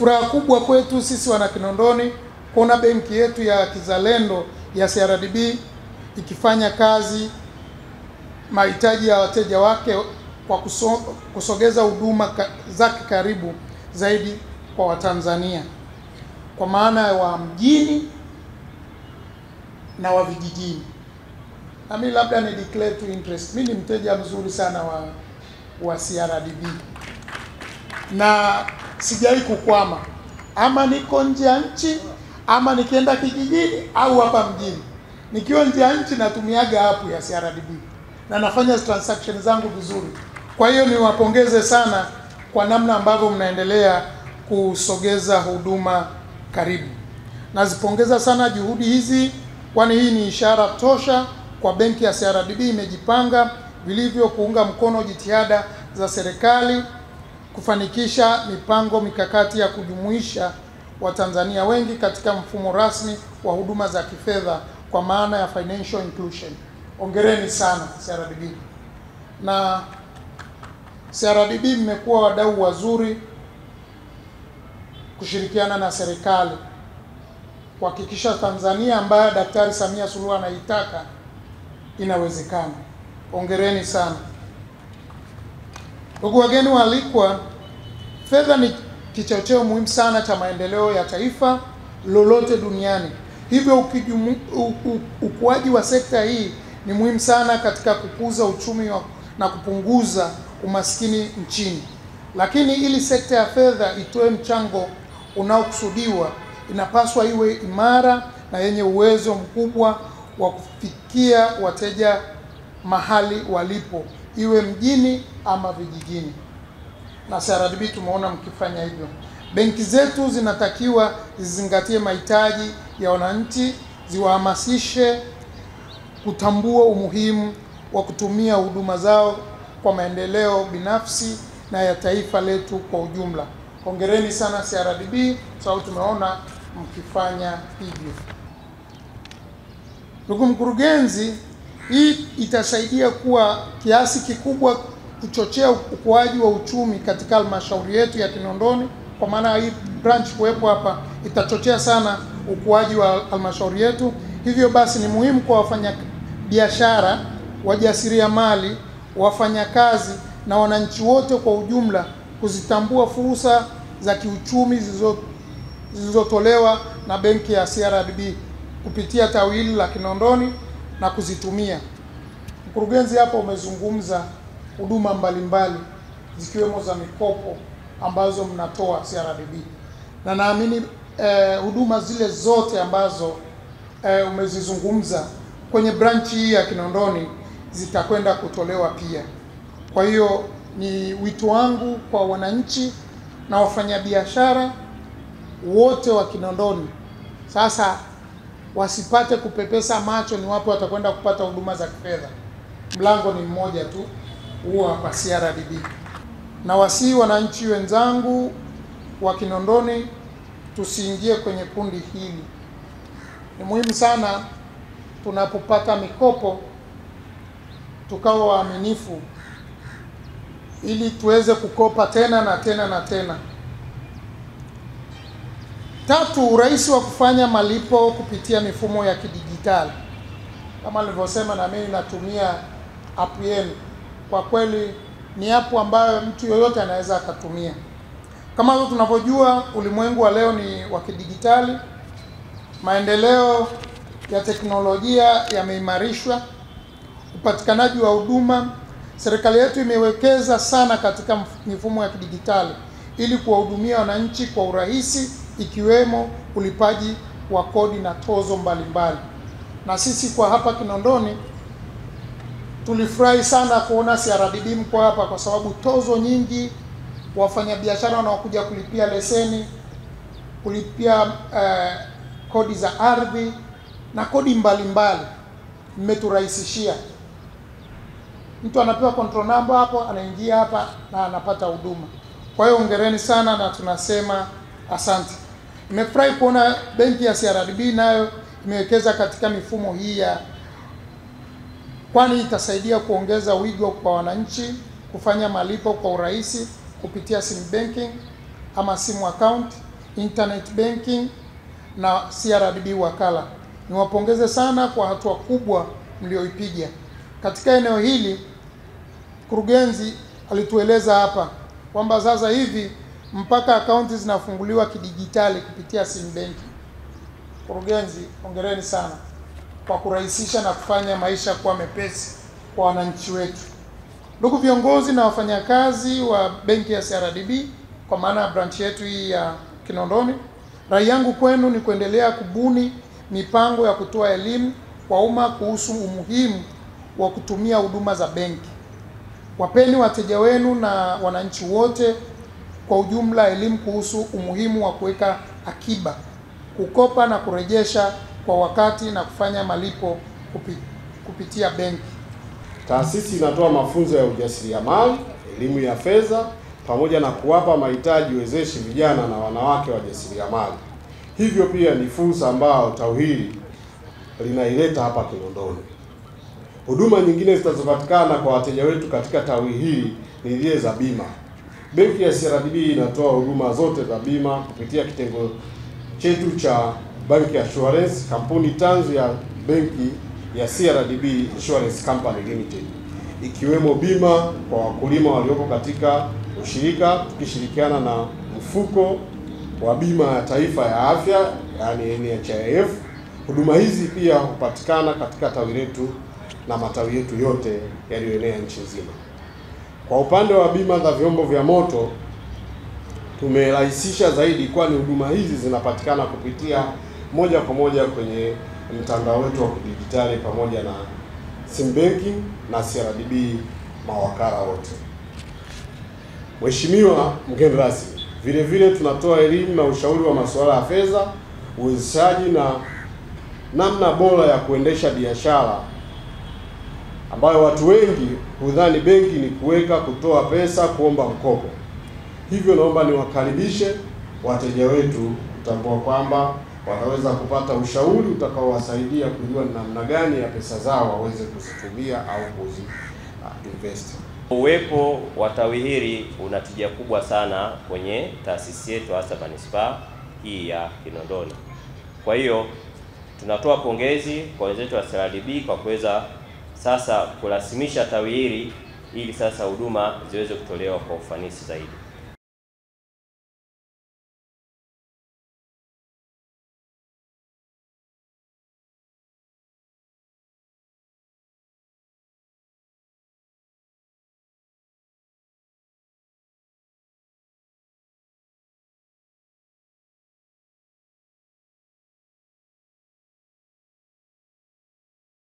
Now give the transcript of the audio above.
Furaha kubwa kwetu sisi wana Kinondoni kuona benki yetu ya kizalendo ya CRDB ikifanya kazi mahitaji ya wateja wake kwa kusogeza huduma zake karibu zaidi kwa Watanzania, kwa maana wa mjini na wa vijijini. Na mimi labda ni declare to interest, mimi ni mteja mzuri sana wa CRDB na sijai kukwama, ama niko nje ya nchi ama nikienda kijijini au hapa mjini. Nikiwa nje ya nchi natumiaga app ya CRDB na nafanya transaction zangu vizuri. Kwa hiyo niwapongeze sana kwa namna ambavyo mnaendelea kusogeza huduma karibu. Nazipongeza sana juhudi hizi, kwani hii ni ishara tosha kwa benki ya CRDB imejipanga vilivyo kuunga mkono jitihada za serikali kufanikisha mipango mikakati ya kujumuisha Watanzania wengi katika mfumo rasmi wa huduma za kifedha kwa maana ya financial inclusion. Hongereni sana CRDB. Na CRDB mmekuwa wadau wazuri kushirikiana na serikali kuhakikisha Tanzania ambayo Daktari Samia Suluhu anaitaka inawezekana. Hongereni sana. Ndugu wageni waalikwa, fedha ni kichocheo muhimu sana cha maendeleo ya taifa lolote duniani. Hivyo ukuaji wa sekta hii ni muhimu sana katika kukuza uchumi na kupunguza umaskini nchini. Lakini ili sekta ya fedha itoe mchango unaokusudiwa, inapaswa iwe imara na yenye uwezo mkubwa wa kufikia wateja mahali walipo, iwe mjini ama vijijini. Na CRDB tumeona mkifanya hivyo. Benki zetu zinatakiwa zizingatie mahitaji ya wananchi, ziwahamasishe kutambua umuhimu wa kutumia huduma zao kwa maendeleo binafsi na ya taifa letu kwa ujumla. Hongereni sana CRDB, sababu tumeona mkifanya hivyo. Ndugu mkurugenzi, hii itasaidia kuwa kiasi kikubwa kuchochea ukuaji wa uchumi katika halmashauri yetu ya Kinondoni. Kwa maana hii branch kuwepo hapa itachochea sana ukuaji wa halmashauri yetu. Hivyo basi ni muhimu kwa wafanya biashara, wajasiriamali, wafanyakazi na wananchi wote kwa ujumla kuzitambua fursa za kiuchumi zilizotolewa na benki ya CRDB kupitia tawi hili la Kinondoni na kuzitumia. Mkurugenzi, hapo umezungumza huduma mbalimbali zikiwemo za mikopo ambazo mnatoa CRDB. Na naamini huduma zile zote ambazo umezizungumza kwenye branchi hii ya Kinondoni zitakwenda kutolewa pia. Kwa hiyo ni wito wangu kwa wananchi na wafanyabiashara wote wa Kinondoni, sasa wasipate kupepesa macho ni wapi watakwenda kupata huduma za kifedha. Mlango ni mmoja tu, huo hapa CRDB. Na wasi wananchi wenzangu wa Kinondoni tusiingie kwenye kundi hili. Ni muhimu sana tunapopata mikopo tukawa waaminifu ili tuweze kukopa tena na tena na tena. Tatu, urahisi wa kufanya malipo kupitia mifumo ya kidijitali. Kama nilivyosema, na mimi natumia app yenu. Kwa kweli ni app ambayo mtu yoyote anaweza akatumia. Kama tunavyojua ulimwengu wa leo ni wa kidijitali. Maendeleo ya teknolojia yameimarishwa, upatikanaji wa huduma. Serikali yetu imewekeza sana katika mifumo ya kidijitali ili kuwahudumia wananchi kwa urahisi, ikiwemo ulipaji wa kodi na tozo mbalimbali. Na sisi kwa hapa Kinondoni tulifurahi sana kuona CRDB mko hapa, kwa sababu tozo nyingi wafanyabiashara wanaokuja kulipia leseni, kulipia kodi za ardhi na kodi mbalimbali mmeturahisishia. Mtu anapewa control number hapo, anaingia hapa na anapata huduma. Kwa hiyo hongereni sana na tunasema asante. Nimefurahi kuona benki ya CRDB nayo imewekeza katika mifumo hii kwani itasaidia kuongeza wigo kwa wananchi kufanya malipo kwa urahisi kupitia sim banking ama simu account internet banking na CRDB wakala. Niwapongeze sana kwa hatua kubwa mlioipiga. Katika eneo hili mkurugenzi alitueleza hapa kwamba sasa hivi mpaka akaunti zinafunguliwa kidijitali kupitia sim banking. Mkurugenzi, hongereni sana kwa kurahisisha na kufanya maisha kuwa mepesi kwa wananchi wetu. Ndugu viongozi na wafanyakazi wa benki ya CRDB, kwa maana ya branch yetu hii ya Kinondoni, rai yangu kwenu ni kuendelea kubuni mipango ya kutoa elimu kwa umma kuhusu umuhimu wa kutumia huduma za benki. Wapeni wateja wenu na wananchi wote kwa ujumla elimu kuhusu umuhimu wa kuweka akiba, kukopa na kurejesha kwa wakati na kufanya malipo kupitia benki. Taasisi inatoa mafunzo ya ujasiriamali, elimu ya fedha pamoja na kuwapa mahitaji wezeshi vijana na wanawake wajasiriamali. Hivyo pia ni fursa ambayo tawi hili linaileta hapa Kinondoni. Huduma nyingine zitazopatikana kwa wateja wetu katika tawi hili ni zile za bima. Benki ya CRDB inatoa huduma zote za bima kupitia kitengo chetu cha Bank Assurance, kampuni tanzu ya benki ya CRDB Insurance Company Limited, ikiwemo bima kwa wakulima walioko katika ushirika, tukishirikiana na mfuko wa bima ya taifa ya afya yani NHIF. Huduma hizi pia hupatikana katika tawi letu na matawi yetu yote yaliyoenea nchi nzima. Kwa upande wa bima za vyombo vya moto tumerahisisha zaidi, kwani huduma hizi zinapatikana kupitia moja kwa moja kwenye mtandao wetu wa kidijitali pamoja na sim banking na CRDB mawakala wote. Mheshimiwa mgeni rasmi, vile vile tunatoa elimu na ushauri wa masuala ya fedha, uwezeshaji na namna bora ya kuendesha biashara, ambayo watu wengi hudhani benki ni kuweka, kutoa pesa, kuomba mkopo. Hivyo naomba niwakaribishe wateja wetu kutambua kwamba wataweza kupata ushauri utakaowasaidia kujua ni namna gani ya pesa zao waweze kuzitumia au invest. Uwepo wa tawi hili una tija kubwa sana kwenye taasisi yetu hasa manispaa hii ya Kinondoni. Kwa hiyo tunatoa pongezi kwa wenzetu wa CRDB kwa kuweza sasa kurasimisha tawi hili ili sasa huduma ziweze kutolewa kwa ufanisi zaidi.